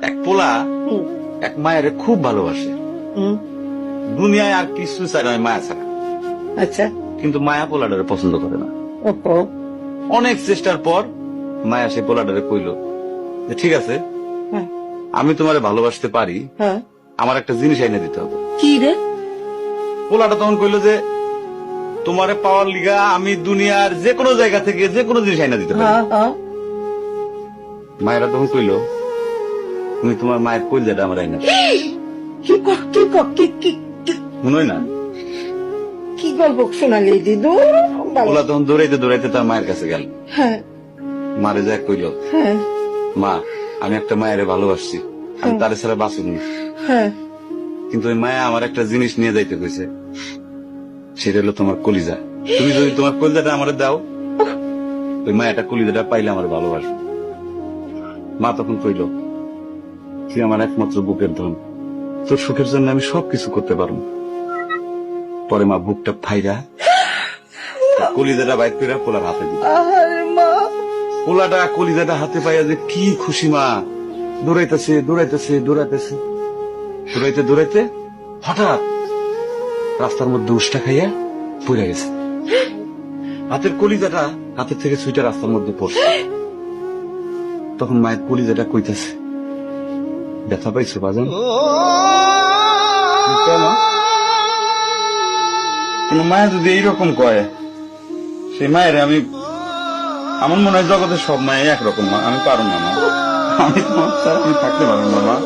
এক পোলা এক মায়ের খুব ভালোবাসে, দুনিয়ায় আর কিছু চাই নয় মায়া ছাড়া। আচ্ছা, কিন্তু মায়া পোলাডারে পছন্দ করে না। ওহো, অনেক চেষ্টার পর মায়া সে পোলাডারে কইল যে ঠিক আছে, হ্যাঁ, আমি তোমারে ভালোবাসতে পারি, হ্যাঁ, আমার একটা জিনিস এনে দিতে হবে। কি রে? পোলাটা তখন কইল যে তোমারে পাওয়ার লিগা আমি দুনিয়ার যে কোনো জায়গা থেকে যে কোনো জিনিস এনে দিতে পারি। হ্যাঁ, হ্যাঁ, মায়েরা তখন কইল তুমি তোমার মায়ের কইলজাটা আমার এনে দাও। কি ক- কি ক- কি কি- কি- শুনোই না, কি গল্প শোনালি দিদু? পোলা তখন দৌড়াইতে দৌড়াইতে তার মায়ের কাছে গেল। হ্যাঁ, মারে যায় কইল, হ্যাঁ, মা আমি একটা মায়ের ভালোবাসছি, আমি তার ছাড়া বাঁচুন না, হ্যাঁ, কিন্তু ওই মায়া আমার একটা জিনিস নিয়ে যাইতে কইছে, সেটা হলো তোমার কলিজা। তুমি যদি তোমার কলিজাটা আমারে দাও, ওই মায়াটা কলিজাটা পাইলে আমার ভালোবাসবে। মা তখন কইল তুই আমার একমাত্র বুকের ধন, তোর সুখের জন্য আমি সবকিছু করতে পারবো। পরে মা বুকটা ফাইরা কলিজাটা বাইর করে পোলার হাতে দিল। আরে মা, পোলাটা কলিজাটা হাতে পাইয়া যে কি খুশি, মা দৌড়াইতেছে দৌড়াইতেছে দৌড়াইতেছে, দৌড়াইতে দৌড়াইতে হঠাৎ রাস্তার মধ্যে উষ্টা খাইয়া পড়ে গেছে। হাতের কলিজাটা হাতের থেকে ছুইটা রাস্তার মধ্যে পড়ছে। তখন মায়ের কলিজাটা কইতাছে, ব্যথা পাইছো বাজান? কেন? কোন মায়া যদি এইরকম কয়, সেই মায়ের আমি, আমার মনে হয় জগতের সব মায়ে একরকম, মা আমি পারুম না, মা আমি তোমার ছাড়া আমি থাকতে পারবো না, মা।